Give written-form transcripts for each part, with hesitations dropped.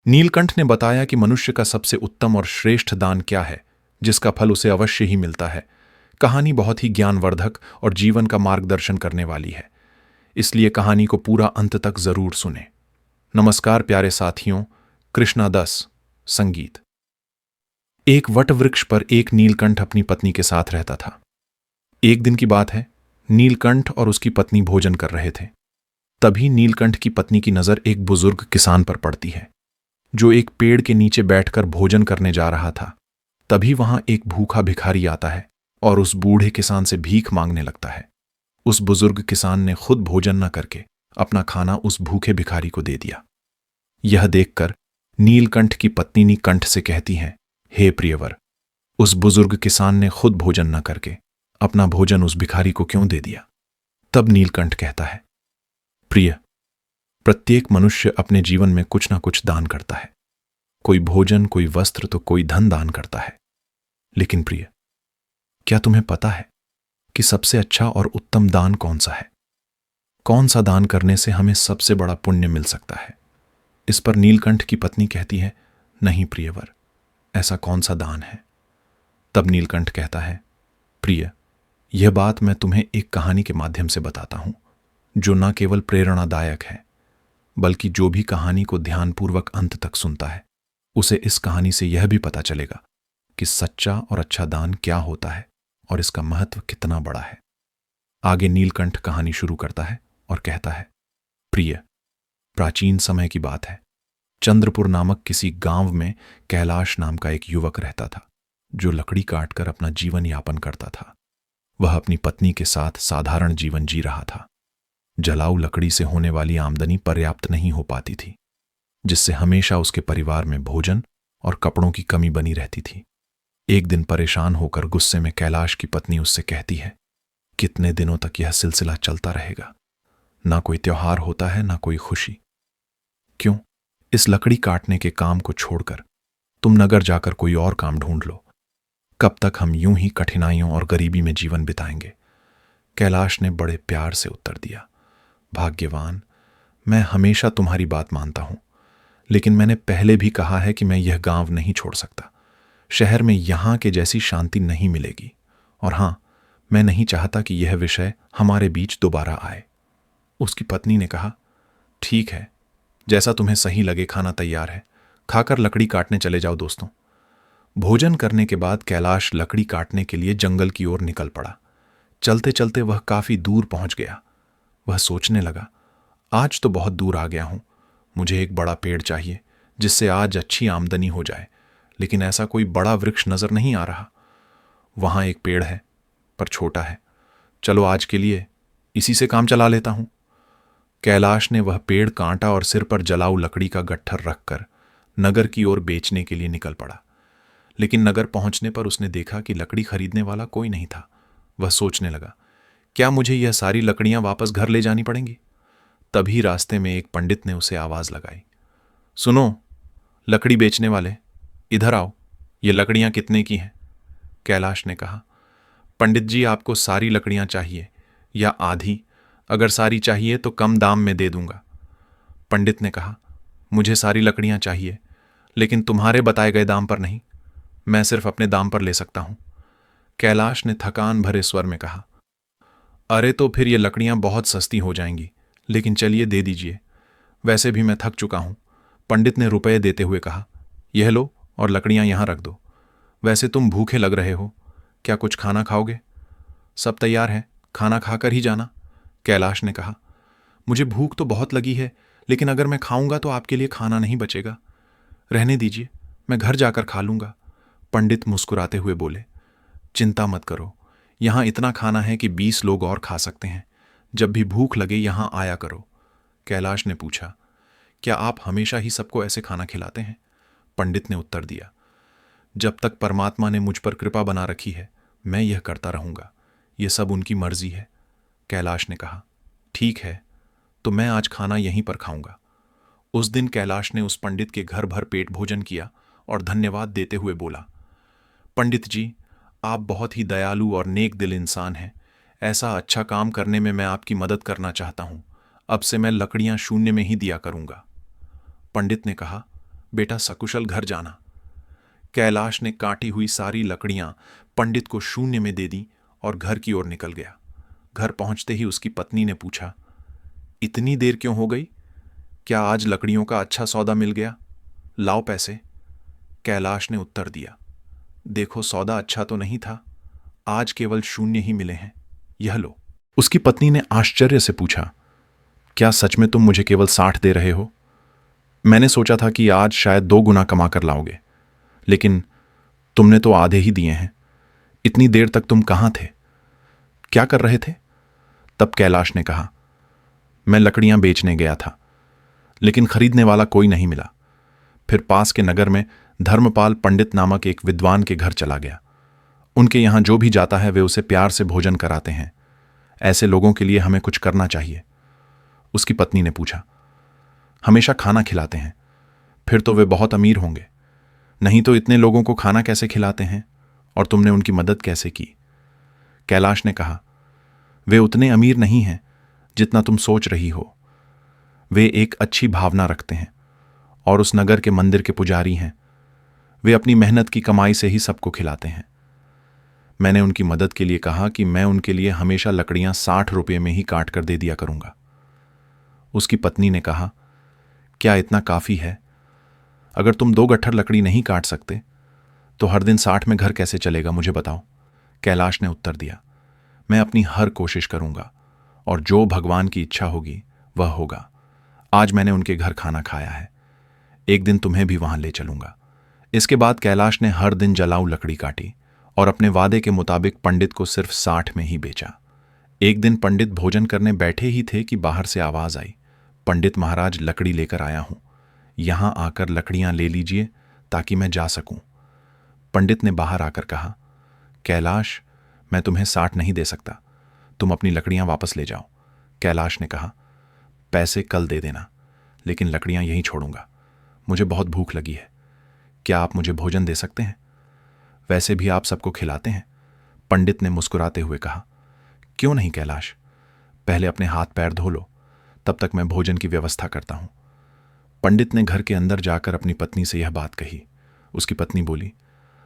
नीलकंठ ने बताया कि मनुष्य का सबसे उत्तम और श्रेष्ठ दान क्या है, जिसका फल उसे अवश्य ही मिलता है। कहानी बहुत ही ज्ञानवर्धक और जीवन का मार्गदर्शन करने वाली है, इसलिए कहानी को पूरा अंत तक जरूर सुने। नमस्कार प्यारे साथियों। कृष्णा 10 संगीत। एक वट वृक्ष पर एक नीलकंठ अपनी पत्नी के साथ रहता था। एक दिन की बात है, नीलकंठ और उसकी पत्नी भोजन कर रहे थे। तभी नीलकंठ की पत्नी की नजर एक बुजुर्ग किसान पर पड़ती है, जो एक पेड़ के नीचे बैठकर भोजन करने जा रहा था। तभी वहां एक भूखा भिखारी आता है और उस बूढ़े किसान से भीख मांगने लगता है। उस बुजुर्ग किसान ने खुद भोजन न करके अपना खाना उस भूखे भिखारी को दे दिया। यह देखकर नीलकंठ की पत्नी नीलकंठ से कहती है, हे प्रियवर, उस बुजुर्ग किसान ने खुद भोजन न करके अपना भोजन उस भिखारी को क्यों दे दिया? तब नीलकंठ कहता है, प्रिय, प्रत्येक मनुष्य अपने जीवन में कुछ ना कुछ दान करता है। कोई भोजन, कोई वस्त्र, तो कोई धन दान करता है। लेकिन प्रिय, क्या तुम्हें पता है कि सबसे अच्छा और उत्तम दान कौन सा है? कौन सा दान करने से हमें सबसे बड़ा पुण्य मिल सकता है? इस पर नीलकंठ की पत्नी कहती है, नहीं प्रियवर, ऐसा कौन सा दान है? तब नीलकंठ कहता है, प्रिय, यह बात मैं तुम्हें एक कहानी के माध्यम से बताता हूं, जो न केवल प्रेरणादायक है, बल्कि जो भी कहानी को ध्यानपूर्वक अंत तक सुनता है, उसे इस कहानी से यह भी पता चलेगा कि सच्चा और अच्छा दान क्या होता है और इसका महत्व कितना बड़ा है। आगे नीलकंठ कहानी शुरू करता है और कहता है, प्रिय, प्राचीन समय की बात है। चंद्रपुर नामक किसी गांव में कैलाश नाम का एक युवक रहता था, जो लकड़ी काटकर अपना जीवन यापन करता था। वह अपनी पत्नी के साथ साधारण जीवन जी रहा था। जलाऊ लकड़ी से होने वाली आमदनी पर्याप्त नहीं हो पाती थी, जिससे हमेशा उसके परिवार में भोजन और कपड़ों की कमी बनी रहती थी। एक दिन परेशान होकर गुस्से में कैलाश की पत्नी उससे कहती है, कितने दिनों तक यह सिलसिला चलता रहेगा? ना कोई त्योहार होता है, ना कोई खुशी। क्यों, इस लकड़ी काटने के काम को छोड़कर तुम नगर जाकर कोई और काम ढूंढ लो। कब तक हम यूं ही कठिनाइयों और गरीबी में जीवन बिताएंगे? कैलाश ने बड़े प्यार से उत्तर दिया, भाग्यवान, मैं हमेशा तुम्हारी बात मानता हूं, लेकिन मैंने पहले भी कहा है कि मैं यह गांव नहीं छोड़ सकता। शहर में यहां के जैसी शांति नहीं मिलेगी, और हां, मैं नहीं चाहता कि यह विषय हमारे बीच दोबारा आए। उसकी पत्नी ने कहा, ठीक है, जैसा तुम्हें सही लगे, खाना तैयार है, खाकर लकड़ी काटने चले जाओ दोस्तों। भोजन करने के बाद कैलाश लकड़ी काटने के लिए जंगल की ओर निकल पड़ा। चलते चलते वह काफी दूर पहुंच गया। वह सोचने लगा, आज तो बहुत दूर आ गया हूं, मुझे एक बड़ा पेड़ चाहिए जिससे आज अच्छी आमदनी हो जाए, लेकिन ऐसा कोई बड़ा वृक्ष नजर नहीं आ रहा। वहां एक पेड़ है, पर छोटा है। चलो आज के लिए इसी से काम चला लेता हूं। कैलाश ने वह पेड़ काटा और सिर पर जलाऊ लकड़ी का गट्ठर रखकर नगर की ओर बेचने के लिए निकल पड़ा। लेकिन नगर पहुंचने पर उसने देखा कि लकड़ी खरीदने वाला कोई नहीं था। वह सोचने लगा, क्या मुझे यह सारी लकड़ियां वापस घर ले जानी पड़ेंगी? तभी रास्ते में एक पंडित ने उसे आवाज लगाई, सुनो लकड़ी बेचने वाले, इधर आओ, ये लकड़ियां कितने की हैं? कैलाश ने कहा, पंडित जी, आपको सारी लकड़ियां चाहिए या आधी? अगर सारी चाहिए तो कम दाम में दे दूंगा। पंडित ने कहा, मुझे सारी लकड़ियां चाहिए, लेकिन तुम्हारे बताए गए दाम पर नहीं, मैं सिर्फ अपने दाम पर ले सकता हूं। कैलाश ने थकान भरे स्वर में कहा, अरे तो फिर ये लकड़ियां बहुत सस्ती हो जाएंगी, लेकिन चलिए दे दीजिए, वैसे भी मैं थक चुका हूं। पंडित ने रुपए देते हुए कहा, यह लो और लकड़ियां यहां रख दो। वैसे तुम भूखे लग रहे हो, क्या कुछ खाना खाओगे? सब तैयार है, खाना खाकर ही जाना। कैलाश ने कहा, मुझे भूख तो बहुत लगी है, लेकिन अगर मैं खाऊंगा तो आपके लिए खाना नहीं बचेगा। रहने दीजिए, मैं घर जाकर खा लूंगा। पंडित मुस्कुराते हुए बोले, चिंता मत करो, यहां इतना खाना है कि 20 लोग और खा सकते हैं। जब भी भूख लगे यहां आया करो। कैलाश ने पूछा, क्या आप हमेशा ही सबको ऐसे खाना खिलाते हैं? पंडित ने उत्तर दिया, जब तक परमात्मा ने मुझ पर कृपा बना रखी है, मैं यह करता रहूंगा। यह सब उनकी मर्जी है। कैलाश ने कहा, ठीक है, तो मैं आज खाना यहीं पर खाऊंगा। उस दिन कैलाश ने उस पंडित के घर भर पेट भोजन किया और धन्यवाद देते हुए बोला, पंडित जी, आप बहुत ही दयालु और नेक दिल इंसान हैं। ऐसा अच्छा काम करने में मैं आपकी मदद करना चाहता हूं। अब से मैं लकड़ियां शून्य में ही दिया करूंगा। पंडित ने कहा, बेटा सकुशल घर जाना। कैलाश ने काटी हुई सारी लकड़ियां पंडित को शून्य में दे दी और घर की ओर निकल गया। घर पहुंचते ही उसकी पत्नी ने पूछा, इतनी देर क्यों हो गई? क्या आज लकड़ियों का अच्छा सौदा मिल गया? लाओ पैसे। कैलाश ने उत्तर दिया, देखो सौदा अच्छा तो नहीं था, आज केवल शून्य ही मिले हैं, यह लो। उसकी पत्नी ने आश्चर्य से पूछा, क्या सच में तुम मुझे केवल 60 दे रहे हो? मैंने सोचा था कि आज शायद 2 गुना कमा कर लाओगे, लेकिन तुमने तो आधे ही दिए हैं। इतनी देर तक तुम कहां थे? क्या कर रहे थे? तब कैलाश ने कहा, मैं लकड़ियां बेचने गया था, लेकिन खरीदने वाला कोई नहीं मिला। फिर पास के नगर में धर्मपाल पंडित नामक एक विद्वान के घर चला गया। उनके यहां जो भी जाता है वे उसे प्यार से भोजन कराते हैं। ऐसे लोगों के लिए हमें कुछ करना चाहिए। उसकी पत्नी ने पूछा, हमेशा खाना खिलाते हैं? फिर तो वे बहुत अमीर होंगे। नहीं तो इतने लोगों को खाना कैसे खिलाते हैं और तुमने उनकी मदद कैसे की? कैलाश ने कहा, वे उतने अमीर नहीं हैं जितना तुम सोच रही हो। वे एक अच्छी भावना रखते हैं और उस नगर के मंदिर के पुजारी हैं। वे अपनी मेहनत की कमाई से ही सबको खिलाते हैं। मैंने उनकी मदद के लिए कहा कि मैं उनके लिए हमेशा लकड़ियां 60 रुपये में ही काट कर दे दिया करूंगा। उसकी पत्नी ने कहा, क्या इतना काफी है? अगर तुम 2 गट्ठर लकड़ी नहीं काट सकते तो हर दिन 60 में घर कैसे चलेगा, मुझे बताओ। कैलाश ने उत्तर दिया, मैं अपनी हर कोशिश करूंगा और जो भगवान की इच्छा होगी वह होगा। आज मैंने उनके घर खाना खाया है, एक दिन तुम्हें भी वहां ले चलूंगा। इसके बाद कैलाश ने हर दिन जलाऊ लकड़ी काटी और अपने वादे के मुताबिक पंडित को सिर्फ 60 में ही बेचा। एक दिन पंडित भोजन करने बैठे ही थे कि बाहर से आवाज आई, पंडित महाराज, लकड़ी लेकर आया हूं, यहां आकर लकड़ियां ले लीजिए ताकि मैं जा सकूं। पंडित ने बाहर आकर कहा, कैलाश, मैं तुम्हें 60 नहीं दे सकता, तुम अपनी लकड़ियां वापस ले जाओ। कैलाश ने कहा, पैसे कल दे देना, लेकिन लकड़ियां यहीं छोड़ूंगा। मुझे बहुत भूख लगी है, क्या आप मुझे भोजन दे सकते हैं? वैसे भी आप सबको खिलाते हैं। पंडित ने मुस्कुराते हुए कहा, क्यों नहीं कैलाश, पहले अपने हाथ पैर धो लो, तब तक मैं भोजन की व्यवस्था करता हूं। पंडित ने घर के अंदर जाकर अपनी पत्नी से यह बात कही। उसकी पत्नी बोली,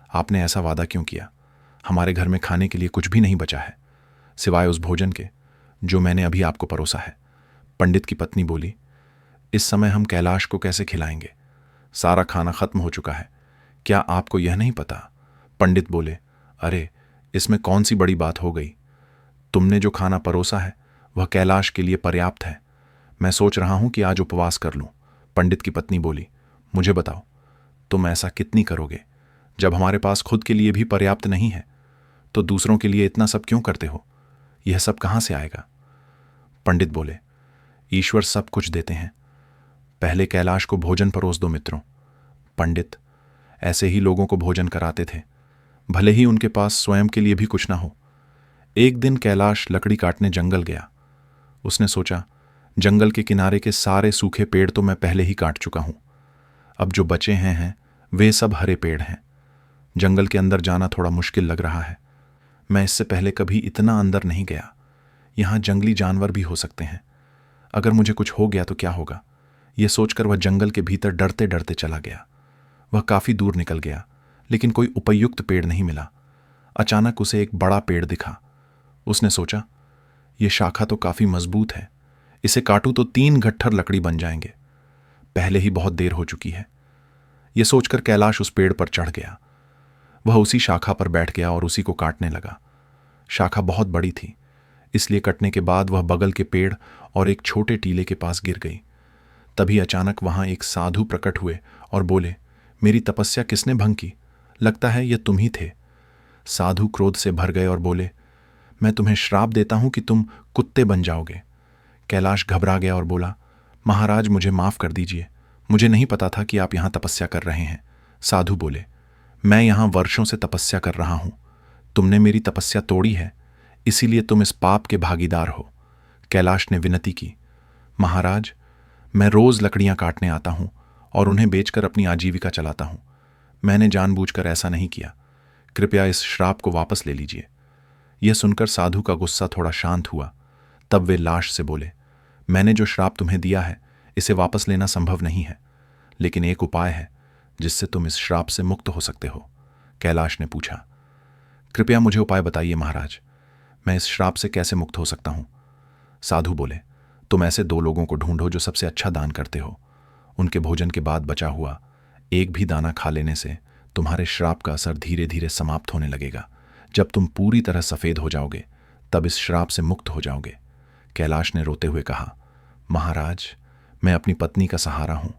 आपने ऐसा वादा क्यों किया? हमारे घर में खाने के लिए कुछ भी नहीं बचा है, सिवाय उस भोजन के जो मैंने अभी आपको परोसा है। पंडित की पत्नी बोली, इस समय हम कैलाश को कैसे खिलाएंगे? सारा खाना खत्म हो चुका है, क्या आपको यह नहीं पता? पंडित बोले, अरे इसमें कौन सी बड़ी बात हो गई? तुमने जो खाना परोसा है वह कैलाश के लिए पर्याप्त है। मैं सोच रहा हूं कि आज उपवास कर लूं। पंडित की पत्नी बोली, मुझे बताओ, तुम ऐसा कितनी करोगे? जब हमारे पास खुद के लिए भी पर्याप्त नहीं है तो दूसरों के लिए इतना सब क्यों करते हो? यह सब कहां से आएगा? पंडित बोले, ईश्वर सब कुछ देते हैं, पहले कैलाश को भोजन परोस दो मित्रों। पंडित ऐसे ही लोगों को भोजन कराते थे, भले ही उनके पास स्वयं के लिए भी कुछ ना हो। एक दिन कैलाश लकड़ी काटने जंगल गया। उसने सोचा, जंगल के किनारे के सारे सूखे पेड़ तो मैं पहले ही काट चुका हूं, अब जो बचे हैं वे सब हरे पेड़ हैं। जंगल के अंदर जाना थोड़ा मुश्किल लग रहा है, मैं इससे पहले कभी इतना अंदर नहीं गया। यहां जंगली जानवर भी हो सकते हैं, अगर मुझे कुछ हो गया तो क्या होगा? यह सोचकर वह जंगल के भीतर डरते डरते चला गया। वह काफी दूर निकल गया, लेकिन कोई उपयुक्त पेड़ नहीं मिला। अचानक उसे एक बड़ा पेड़ दिखा। उसने सोचा, यह शाखा तो काफी मजबूत है, इसे काटूं तो 3 गट्ठर लकड़ी बन जाएंगे। पहले ही बहुत देर हो चुकी है। यह सोचकर कैलाश उस पेड़ पर चढ़ गया। वह उसी शाखा पर बैठ गया और उसी को काटने लगा। शाखा बहुत बड़ी थी, इसलिए कटने के बाद वह बगल के पेड़ और एक छोटे टीले के पास गिर गई। तभी अचानक वहां एक साधु प्रकट हुए और बोले, मेरी तपस्या किसने भंग की? लगता है यह तुम ही थे। साधु क्रोध से भर गए और बोले, मैं तुम्हें श्राप देता हूं कि तुम कुत्ते बन जाओगे। कैलाश घबरा गया और बोला, महाराज मुझे माफ कर दीजिए, मुझे नहीं पता था कि आप यहां तपस्या कर रहे हैं। साधु बोले, मैं यहां वर्षों से तपस्या कर रहा हूं, तुमने मेरी तपस्या तोड़ी है, इसीलिए तुम इस पाप के भागीदार हो। कैलाश ने विनती की, महाराज मैं रोज लकड़ियां काटने आता हूं और उन्हें बेचकर अपनी आजीविका चलाता हूं, मैंने जानबूझकर ऐसा नहीं किया, कृपया इस श्राप को वापस ले लीजिए। यह सुनकर साधु का गुस्सा थोड़ा शांत हुआ। तब वे लाश से बोले, मैंने जो श्राप तुम्हें दिया है इसे वापस लेना संभव नहीं है, लेकिन एक उपाय है, जिससे तुम इस श्राप से मुक्त हो सकते हो? कैलाश ने पूछा। कृपया मुझे उपाय बताइए महाराज, मैं इस श्राप से कैसे मुक्त हो सकता हूं? साधु बोले, तुम ऐसे 2 लोगों को ढूंढो जो सबसे अच्छा दान करते हो। उनके भोजन के बाद बचा हुआ एक भी दाना खा लेने से तुम्हारे श्राप का असर धीरे धीरे समाप्त होने लगेगा। जब तुम पूरी तरह सफेद हो जाओगे तब इस श्राप से मुक्त हो जाओगे। कैलाश ने रोते हुए कहा, महाराज, मैं अपनी पत्नी का सहारा हूं।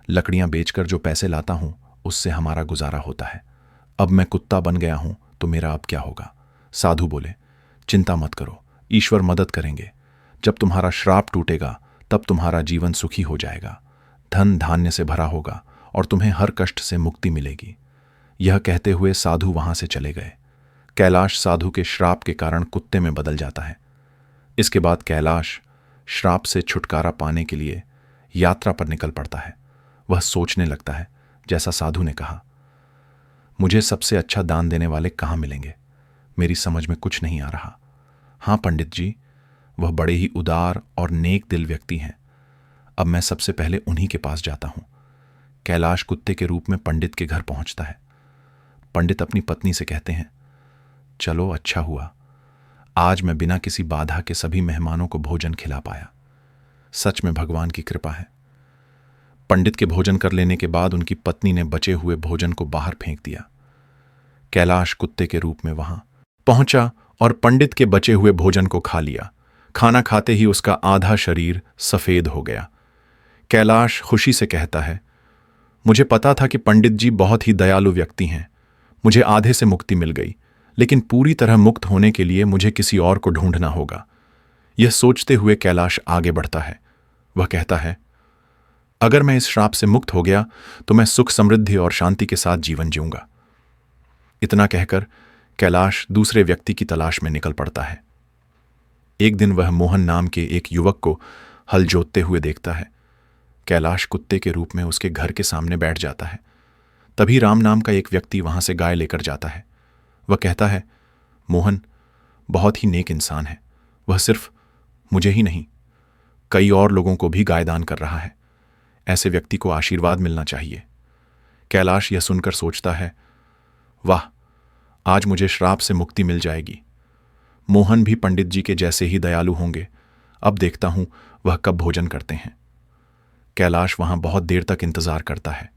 लकड़ियां बेचकर जो पैसे लाता हूं उससे हमारा गुजारा होता है। अब मैं कुत्ता बन गया हूं तो मेरा अब क्या होगा? साधु बोले, चिंता मत करो, ईश्वर मदद करेंगे। जब तुम्हारा श्राप टूटेगा तब तुम्हारा जीवन सुखी हो जाएगा, धन धान्य से भरा होगा और तुम्हें हर कष्ट से मुक्ति मिलेगी। यह कहते हुए साधु वहां से चले गए। कैलाश साधु के श्राप के कारण कुत्ते में बदल जाता है। इसके बाद कैलाश श्राप से छुटकारा पाने के लिए यात्रा पर निकल पड़ता है। वह सोचने लगता है, जैसा साधु ने कहा, मुझे सबसे अच्छा दान देने वाले कहाँ मिलेंगे? मेरी समझ में कुछ नहीं आ रहा। हाँ पंडित जी, वह बड़े ही उदार और नेक दिल व्यक्ति हैं। अब मैं सबसे पहले उन्हीं के पास जाता हूं। कैलाश कुत्ते के रूप में पंडित के घर पहुंचता है। पंडित अपनी पत्नी से कहते हैं, चलो अच्छा हुआ, आज मैं बिना किसी बाधा के सभी मेहमानों को भोजन खिला पाया। सच में भगवान की कृपा है। पंडित के भोजन कर लेने के बाद उनकी पत्नी ने बचे हुए भोजन को बाहर फेंक दिया। कैलाश कुत्ते के रूप में वहां पहुंचा और पंडित के बचे हुए भोजन को खा लिया। खाना खाते ही उसका आधा शरीर सफेद हो गया। कैलाश खुशी से कहता है, मुझे पता था कि पंडित जी बहुत ही दयालु व्यक्ति हैं। मुझे आधे से मुक्ति मिल गई, लेकिन पूरी तरह मुक्त होने के लिए मुझे किसी और को ढूंढना होगा। यह सोचते हुए कैलाश आगे बढ़ता है। वह कहता है, अगर मैं इस श्राप से मुक्त हो गया तो मैं सुख समृद्धि और शांति के साथ जीवन जीऊंगा। इतना कहकर कैलाश दूसरे व्यक्ति की तलाश में निकल पड़ता है। एक दिन वह मोहन नाम के एक युवक को हल जोतते हुए देखता है। कैलाश कुत्ते के रूप में उसके घर के सामने बैठ जाता है। तभी राम नाम का एक व्यक्ति वहां से गाय लेकर जाता है। वह कहता है, मोहन बहुत ही नेक इंसान है। वह सिर्फ मुझे ही नहीं, कई और लोगों को भी गाय दान कर रहा है। ऐसे व्यक्ति को आशीर्वाद मिलना चाहिए। कैलाश यह सुनकर सोचता है, वाह, आज मुझे श्राप से मुक्ति मिल जाएगी। मोहन भी पंडित जी के जैसे ही दयालु होंगे। अब देखता हूं वह कब भोजन करते हैं। कैलाश वहां बहुत देर तक इंतजार करता है।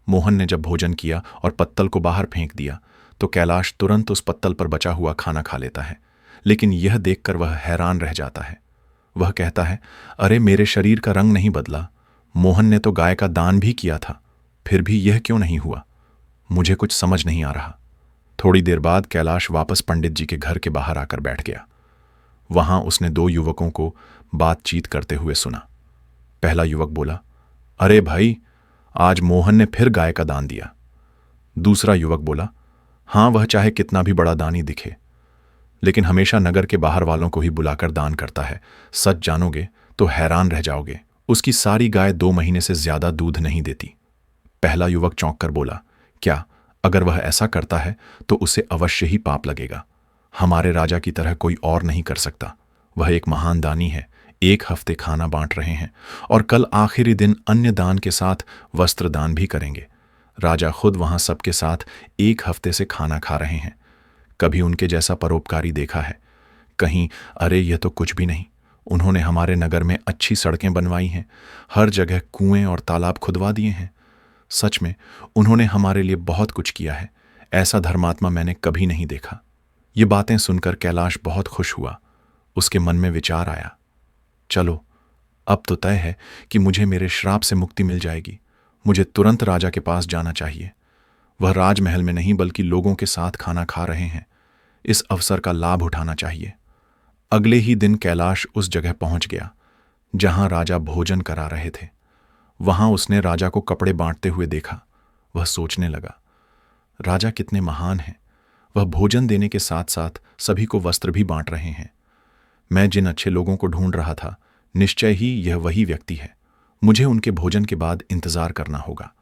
मोहन ने जब भोजन किया और पत्तल को बाहर फेंक दिया तो कैलाश तुरंत उस पत्तल पर बचा हुआ खाना खा लेता है। लेकिन यह देखकर वह हैरान रह जाता है। वह कहता है, अरे मेरे शरीर का रंग नहीं बदला। मोहन ने तो गाय का दान भी किया था, फिर भी यह क्यों नहीं हुआ? मुझे कुछ समझ नहीं आ रहा। थोड़ी देर बाद कैलाश वापस पंडित जी के घर के बाहर आकर बैठ गया। वहां उसने 2 युवकों को बातचीत करते हुए सुना। पहला युवक बोला, अरे भाई, आज मोहन ने फिर गाय का दान दिया। दूसरा युवक बोला, हाँ, वह चाहे कितना भी बड़ा दानी दिखे, लेकिन हमेशा नगर के बाहर वालों को ही बुलाकर दान करता है। सच जानोगे तो हैरान रह जाओगे। उसकी सारी गाय 2 महीने से ज्यादा दूध नहीं देती। पहला युवक चौंक कर बोला, क्या अगर वह ऐसा करता है तो उसे अवश्य ही पाप लगेगा। हमारे राजा की तरह कोई और नहीं कर सकता। वह एक महान दानी है। 1 हफ्ते खाना बांट रहे हैं और कल आखिरी दिन अन्य दान के साथ वस्त्र दान भी करेंगे। राजा खुद वहां सबके साथ 1 हफ्ते से खाना खा रहे हैं। कभी उनके जैसा परोपकारी देखा है? कहीं अरे यह तो कुछ भी नहीं। उन्होंने हमारे नगर में अच्छी सड़कें बनवाई हैं, हर जगह कुएं और तालाब खुदवा दिए हैं। सच में उन्होंने हमारे लिए बहुत कुछ किया है। ऐसा धर्मात्मा मैंने कभी नहीं देखा। ये बातें सुनकर कैलाश बहुत खुश हुआ। उसके मन में विचार आया, चलो अब तो तय है कि मुझे मेरे श्राप से मुक्ति मिल जाएगी। मुझे तुरंत राजा के पास जाना चाहिए। वह राजमहल में नहीं बल्कि लोगों के साथ खाना खा रहे हैं। इस अवसर का लाभ उठाना चाहिए। अगले ही दिन कैलाश उस जगह पहुंच गया जहां राजा भोजन करा रहे थे। वहां उसने राजा को कपड़े बांटते हुए देखा। वह सोचने लगा, राजा कितने महान हैं। वह भोजन देने के साथ साथ सभी को वस्त्र भी बांट रहे हैं। मैं जिन अच्छे लोगों को ढूंढ रहा था, निश्चय ही यह वही व्यक्ति है। मुझे उनके भोजन के बाद इंतजार करना होगा।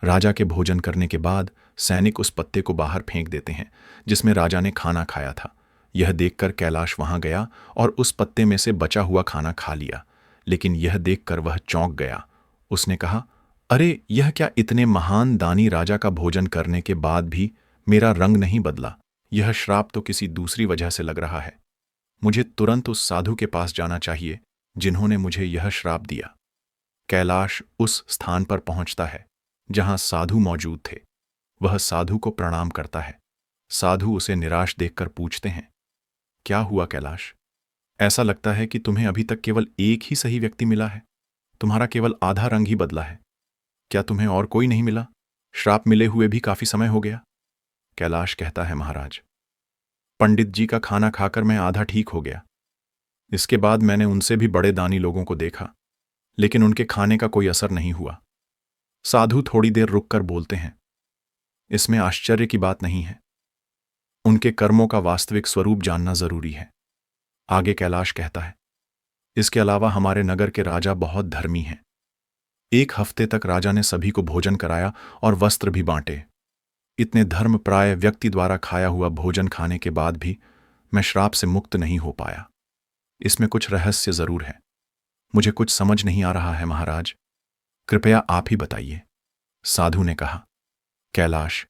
राजा के भोजन करने के बाद सैनिक उस पत्ते को बाहर फेंक देते हैं जिसमें राजा ने खाना खाया था। यह देखकर कैलाश वहां गया और उस पत्ते में से बचा हुआ खाना खा लिया। लेकिन यह देखकर वह चौंक गया। उसने कहा, अरे, यह क्या, इतने महान दानी राजा का भोजन करने के बाद भी मेरा रंग नहीं बदला? यह श्राप तो किसी दूसरी वजह से लग रहा है। मुझे तुरंत उस साधु के पास जाना चाहिए जिन्होंने मुझे यह श्राप दिया। कैलाश उस स्थान पर पहुंचता है जहां साधु मौजूद थे। वह साधु को प्रणाम करता है। साधु उसे निराश देखकर पूछते हैं, क्या हुआ कैलाश? ऐसा लगता है कि तुम्हें अभी तक केवल एक ही सही व्यक्ति मिला है। तुम्हारा केवल आधा रंग ही बदला है। क्या तुम्हें और कोई नहीं मिला? श्राप मिले हुए भी काफी समय हो गया। कैलाश कहता है, महाराज, पंडित जी का खाना खाकर मैं आधा ठीक हो गया। इसके बाद मैंने उनसे भी बड़े दानी लोगों को देखा, लेकिन उनके खाने का कोई असर नहीं हुआ। साधु थोड़ी देर रुककर बोलते हैं, इसमें आश्चर्य की बात नहीं है। उनके कर्मों का वास्तविक स्वरूप जानना जरूरी है। आगे कैलाश कहता है, इसके अलावा हमारे नगर के राजा बहुत धर्मी हैं। एक हफ्ते तक राजा ने सभी को भोजन कराया और वस्त्र भी बांटे। इतने धर्मप्राय व्यक्ति द्वारा खाया हुआ भोजन खाने के बाद भी मैं श्राप से मुक्त नहीं हो पाया। इसमें कुछ रहस्य जरूर है। मुझे कुछ समझ नहीं आ रहा है महाराज, कृपया आप ही बताइए। साधु ने कहा, कैलाश,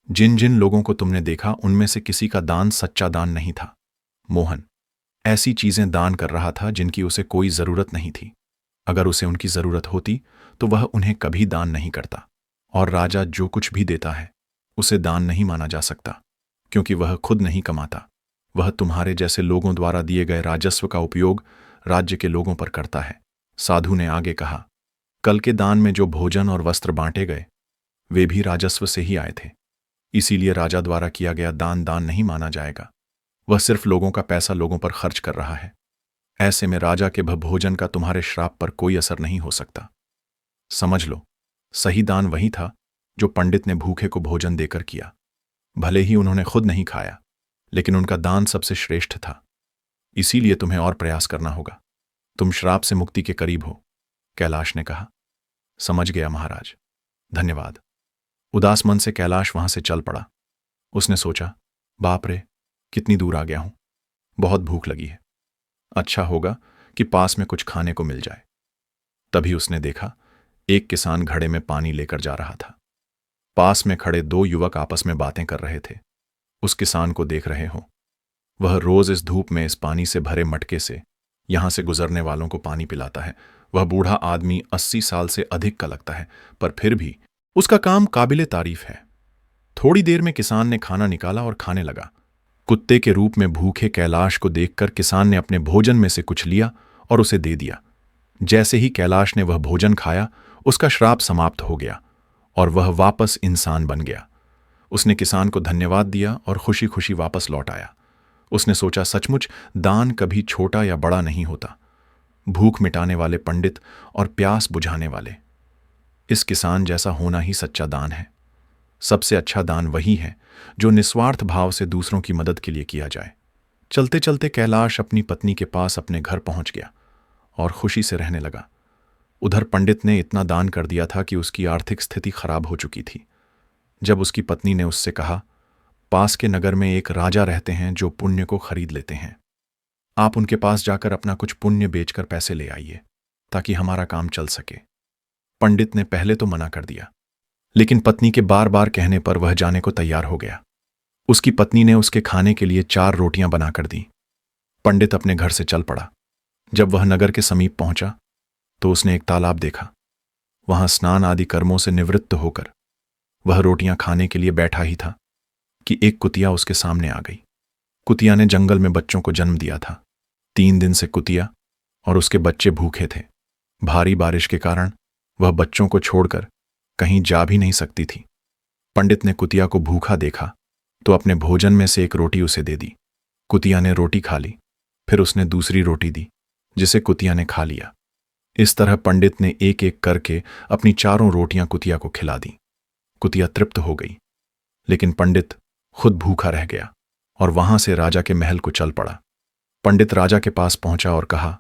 जिन जिन लोगों को तुमने देखा उनमें से किसी का दान सच्चा दान नहीं था। मोहन ऐसी चीजें दान कर रहा था जिनकी उसे कोई जरूरत नहीं थी। अगर उसे उनकी जरूरत होती तो वह उन्हें कभी दान नहीं करता। और राजा जो कुछ भी देता है उसे दान नहीं माना जा सकता, क्योंकि वह खुद नहीं कमाता। वह तुम्हारे जैसे लोगों द्वारा दिए गए राजस्व का उपयोग राज्य के लोगों पर करता है। साधु ने आगे कहा, कल के दान में जो भोजन और वस्त्र बांटे गए वे भी राजस्व से ही आए थे। इसीलिए राजा द्वारा किया गया दान दान नहीं माना जाएगा। वह सिर्फ लोगों का पैसा लोगों पर खर्च कर रहा है। ऐसे में राजा के भोजन का तुम्हारे श्राप पर कोई असर नहीं हो सकता। समझ लो, सही दान वही था जो पंडित ने भूखे को भोजन देकर किया। भले ही उन्होंने खुद नहीं खाया, लेकिन उनका दान सबसे श्रेष्ठ था। इसीलिए तुम्हें और प्रयास करना होगा। तुम श्राप से मुक्ति के करीब हो। कैलाश ने कहा, समझ गया महाराज, धन्यवाद। उदास मन से कैलाश वहां से चल पड़ा। उसने सोचा, बाप रे, कितनी दूर आ गया हूं। बहुत भूख लगी है। अच्छा होगा कि पास में कुछ खाने को मिल जाए। तभी उसने देखा, एक किसान घड़े में पानी लेकर जा रहा था। पास में खड़े दो युवक आपस में बातें कर रहे थे। उस किसान को देख रहे हो। वह रोज इस धूप में इस पानी से भरे मटके से यहां से गुजरने वालों को पानी पिलाता है। वह बूढ़ा आदमी 80 साल से अधिक का लगता है, पर फिर भी उसका काम काबिले तारीफ है। थोड़ी देर में किसान ने खाना निकाला और खाने लगा। कुत्ते के रूप में भूखे कैलाश को देखकर किसान ने अपने भोजन में से कुछ लिया और उसे दे दिया। जैसे ही कैलाश ने वह भोजन खाया, उसका श्राप समाप्त हो गया और वह वापस इंसान बन गया। उसने किसान को धन्यवाद दिया और खुशी खुशी वापस लौट आया। उसने सोचा, सचमुच दान कभी छोटा या बड़ा नहीं होता। भूख मिटाने वाले पंडित और प्यास बुझाने वाले, इस किसान जैसा होना ही सच्चा दान है। सबसे अच्छा दान वही है जो निस्वार्थ भाव से दूसरों की मदद के लिए किया जाए। चलते चलते कैलाश अपनी पत्नी के पास अपने घर पहुंच गया और खुशी से रहने लगा। उधर पंडित ने इतना दान कर दिया था कि उसकी आर्थिक स्थिति खराब हो चुकी थी। जब उसकी पत्नी ने उससे कहा, पास के नगर में एक राजा रहते हैं जो पुण्य को खरीद लेते हैं। आप उनके पास जाकर अपना कुछ पुण्य बेचकर पैसे ले आइए ताकि हमारा काम चल सके। पंडित ने पहले तो मना कर दिया, लेकिन पत्नी के बार बार कहने पर वह जाने को तैयार हो गया। उसकी पत्नी ने उसके खाने के लिए 4 रोटियां बनाकर दी। पंडित अपने घर से चल पड़ा। जब वह नगर के समीप पहुंचा तो उसने एक तालाब देखा। वहां स्नान आदि कर्मों से निवृत्त होकर वह रोटियां खाने के लिए बैठा ही था कि एक कुतिया उसके सामने आ गई। कुतिया ने जंगल में बच्चों को जन्म दिया था। 3 दिन से कुतिया और उसके बच्चे भूखे थे। भारी बारिश के कारण वह बच्चों को छोड़कर कहीं जा भी नहीं सकती थी। पंडित ने कुतिया को भूखा देखा तो अपने भोजन में से एक रोटी उसे दे दी। कुतिया ने रोटी खा ली, फिर उसने दूसरी रोटी दी जिसे कुतिया ने खा लिया। इस तरह पंडित ने एक एक करके अपनी 4 रोटियां कुतिया को खिला दी। कुतिया तृप्त हो गई, लेकिन पंडित खुद भूखा रह गया और वहां से राजा के महल को चल पड़ा। पंडित राजा के पास पहुंचा और कहा,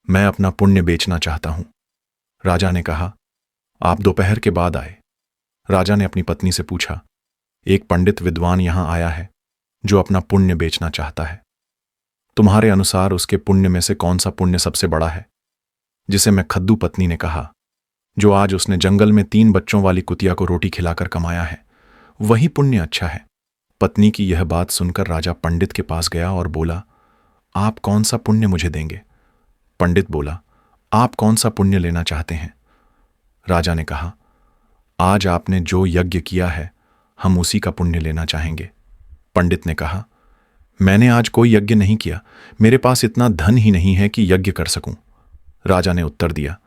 मैं अपना पुण्य बेचना चाहता हूं। राजा ने कहा, आप दोपहर के बाद आए। राजा ने अपनी पत्नी से पूछा, एक पंडित विद्वान यहां आया है जो अपना पुण्य बेचना चाहता है। तुम्हारे अनुसार उसके पुण्य में से कौन सा पुण्य सबसे बड़ा है? जिसे मैं खद्दू, पत्नी ने कहा। जो आज उसने जंगल में 3 बच्चों वाली कुतिया को रोटी खिलाकर कमाया है, वही पुण्य अच्छा है। पत्नी की यह बात सुनकर राजा पंडित के पास गया और बोला, आप कौन सा पुण्य मुझे देंगे? पंडित बोला, आप कौन सा पुण्य लेना चाहते हैं? राजा ने कहा, आज आपने जो यज्ञ किया है, हम उसी का पुण्य लेना चाहेंगे। पंडित ने कहा, मैंने आज कोई यज्ञ नहीं किया, मेरे पास इतना धन ही नहीं है कि यज्ञ कर सकूं। राजा ने उत्तर दिया,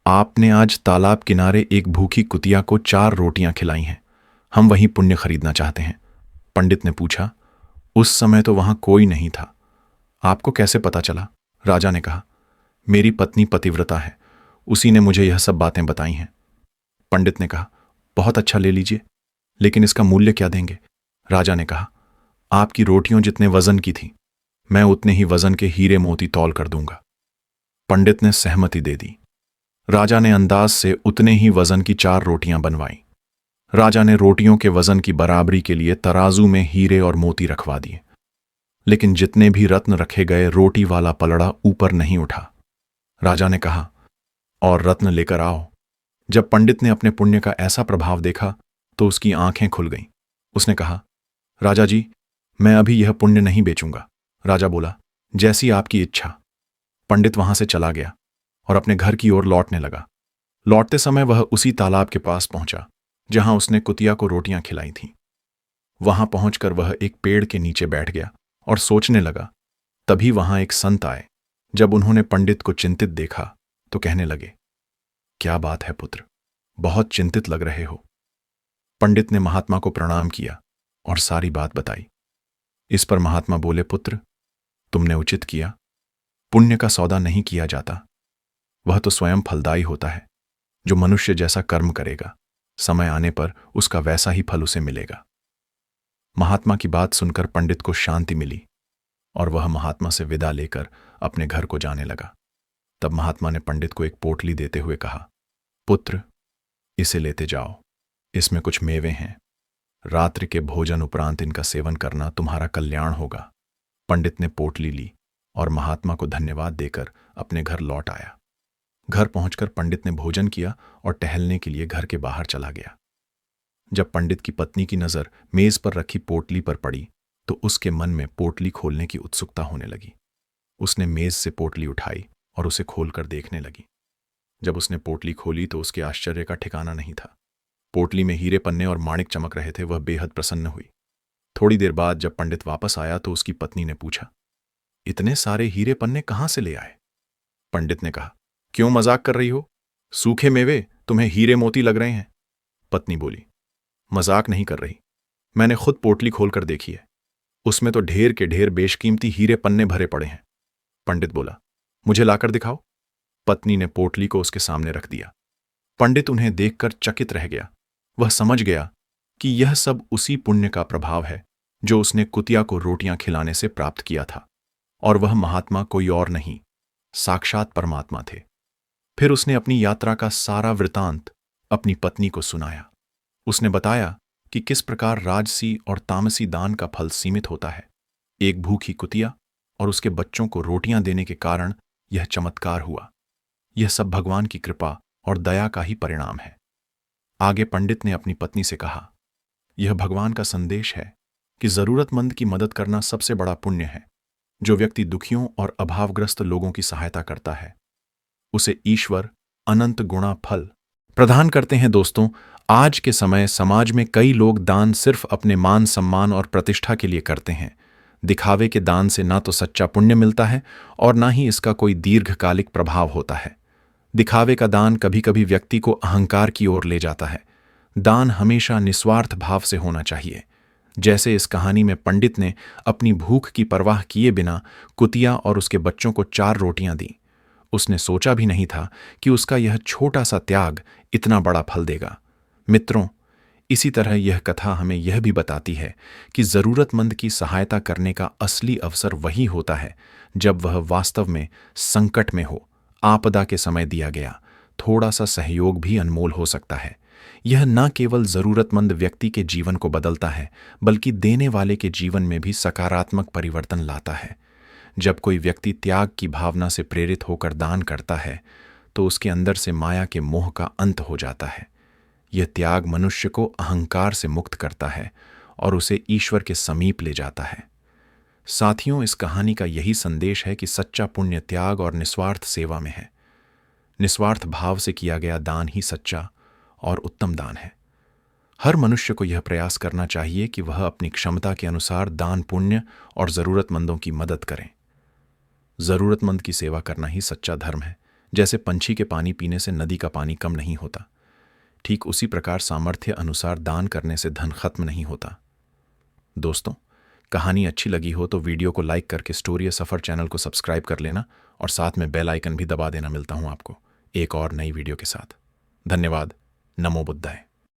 आपने आज तालाब किनारे एक भूखी कुतिया को 4 रोटियां खिलाई हैं, हम वही पुण्य खरीदना चाहते हैं। पंडित ने पूछा, उस समय तो वहां कोई नहीं था, आपको कैसे पता चला? राजा ने कहा, मेरी पत्नी पतिव्रता है, उसी ने मुझे यह सब बातें बताई हैं। पंडित ने कहा, बहुत अच्छा, ले लीजिए, लेकिन इसका मूल्य क्या देंगे? राजा ने कहा, आपकी रोटियों जितने वजन की थी, मैं उतने ही वजन के हीरे मोती तौल कर दूंगा। पंडित ने सहमति दे दी। राजा ने अंदाज से उतने ही वजन की 4 रोटियां बनवाई। राजा ने रोटियों के वजन की बराबरी के लिए तराजू में हीरे और मोती रखवा दिए, लेकिन जितने भी रत्न रखे गए, रोटी वाला पलड़ा ऊपर नहीं उठा। राजा ने कहा, और रत्न लेकर आओ। जब पंडित ने अपने पुण्य का ऐसा प्रभाव देखा तो उसकी आंखें खुल गईं। उसने कहा, राजा जी, मैं अभी यह पुण्य नहीं बेचूंगा। राजा बोला, जैसी आपकी इच्छा। पंडित वहां से चला गया और अपने घर की ओर लौटने लगा। लौटते समय वह उसी तालाब के पास पहुंचा जहां उसने कुतिया को रोटियां खिलाई थीं। वहां पहुंचकर वह एक पेड़ के नीचे बैठ गया और सोचने लगा। तभी वहां एक संत आए। जब उन्होंने पंडित को चिंतित देखा तो कहने लगे, क्या बात है पुत्र, बहुत चिंतित लग रहे हो। पंडित ने महात्मा को प्रणाम किया और सारी बात बताई। इस पर महात्मा बोले, पुत्र, तुमने उचित किया। पुण्य का सौदा नहीं किया जाता, वह तो स्वयं फलदायी होता है। जो मनुष्य जैसा कर्म करेगा, समय आने पर उसका वैसा ही फल उसे मिलेगा। महात्मा की बात सुनकर पंडित को शांति मिली और वह महात्मा से विदा लेकर अपने घर को जाने लगा। तब महात्मा ने पंडित को एक पोटली देते हुए कहा, पुत्र, इसे लेते जाओ, इसमें कुछ मेवे हैं। रात्रि के भोजन उपरांत इनका सेवन करना तुम्हारा कल्याण होगा। पंडित ने पोटली ली और महात्मा को धन्यवाद देकर अपने घर लौट आया। घर पहुंचकर पंडित ने भोजन किया और टहलने के लिए घर के बाहर चला गया। जब पंडित की पत्नी की नजर मेज पर रखी पोटली पर पड़ी तो उसके मन में पोटली खोलने की उत्सुकता होने लगी। उसने मेज से पोटली उठाई और उसे खोलकर देखने लगी। जब उसने पोटली खोली तो उसके आश्चर्य का ठिकाना नहीं था। पोटली में हीरे पन्ने और माणिक चमक रहे थे। वह बेहद प्रसन्न हुई। थोड़ी देर बाद जब पंडित वापस आया तो उसकी पत्नी ने पूछा, इतने सारे हीरे पन्ने कहां से ले आए? पंडित ने कहा, क्यों मजाक कर रही हो? सूखे मेवे तुम्हें हीरे मोती लग रहे हैं। पत्नी बोली, मजाक नहीं कर रही, मैंने खुद पोटली खोलकर देखी है, उसमें तो ढेर के ढेर बेशकीमती हीरे पन्ने भरे पड़े हैं। पंडित बोला, मुझे लाकर दिखाओ। पत्नी ने पोटली को उसके सामने रख दिया। पंडित उन्हें देखकर चकित रह गया। वह समझ गया कि यह सब उसी पुण्य का प्रभाव है जो उसने कुतिया को रोटियां खिलाने से प्राप्त किया था, और वह महात्मा कोई और नहीं, साक्षात परमात्मा थे। फिर उसने अपनी यात्रा का सारा वृतांत अपनी पत्नी को सुनाया। उसने बताया कि किस प्रकार राजसी और तामसी दान का फल सीमित होता है। एक भूखी कुतिया और उसके बच्चों को रोटियां देने के कारण यह चमत्कार हुआ। यह सब भगवान की कृपा और दया का ही परिणाम है। आगे पंडित ने अपनी पत्नी से कहा, यह भगवान का संदेश है कि जरूरतमंद की मदद करना सबसे बड़ा पुण्य है। जो व्यक्ति दुखियों और अभावग्रस्त लोगों की सहायता करता है, उसे ईश्वर अनंत गुणा फल प्रदान करते हैं। दोस्तों, आज के समय समाज में कई लोग दान सिर्फ अपने मान सम्मान और प्रतिष्ठा के लिए करते हैं। दिखावे के दान से ना तो सच्चा पुण्य मिलता है और ना ही इसका कोई दीर्घकालिक प्रभाव होता है। दिखावे का दान कभी कभी व्यक्ति को अहंकार की ओर ले जाता है। दान हमेशा निस्वार्थ भाव से होना चाहिए। जैसे इस कहानी में पंडित ने अपनी भूख की परवाह किए बिना कुतिया और उसके बच्चों को 4 रोटियां दी। उसने सोचा भी नहीं था कि उसका यह छोटा सा त्याग इतना बड़ा फल देगा। मित्रों, इसी तरह यह कथा हमें यह भी बताती है कि जरूरतमंद की सहायता करने का असली अवसर वही होता है जब वह वास्तव में संकट में हो। आपदा के समय दिया गया थोड़ा सा सहयोग भी अनमोल हो सकता है। यह न केवल जरूरतमंद व्यक्ति के जीवन को बदलता है, बल्कि देने वाले के जीवन में भी सकारात्मक परिवर्तन लाता है। जब कोई व्यक्ति त्याग की भावना से प्रेरित होकर दान करता है तो उसके अंदर से माया के मोह का अंत हो जाता है। यह त्याग मनुष्य को अहंकार से मुक्त करता है और उसे ईश्वर के समीप ले जाता है। साथियों, इस कहानी का यही संदेश है कि सच्चा पुण्य त्याग और निस्वार्थ सेवा में है। निस्वार्थ भाव से किया गया दान ही सच्चा और उत्तम दान है। हर मनुष्य को यह प्रयास करना चाहिए कि वह अपनी क्षमता के अनुसार दान पुण्य और जरूरतमंदों की मदद करें। जरूरतमंद की सेवा करना ही सच्चा धर्म है। जैसे पंछी के पानी पीने से नदी का पानी कम नहीं होता, ठीक उसी प्रकार सामर्थ्य अनुसार दान करने से धन खत्म नहीं होता। दोस्तों, कहानी अच्छी लगी हो तो वीडियो को लाइक करके स्टोरी या सफर चैनल को सब्सक्राइब कर लेना और साथ में बेल आइकन भी दबा देना। मिलता हूं आपको एक और नई वीडियो के साथ। धन्यवाद। नमो बुद्धाय।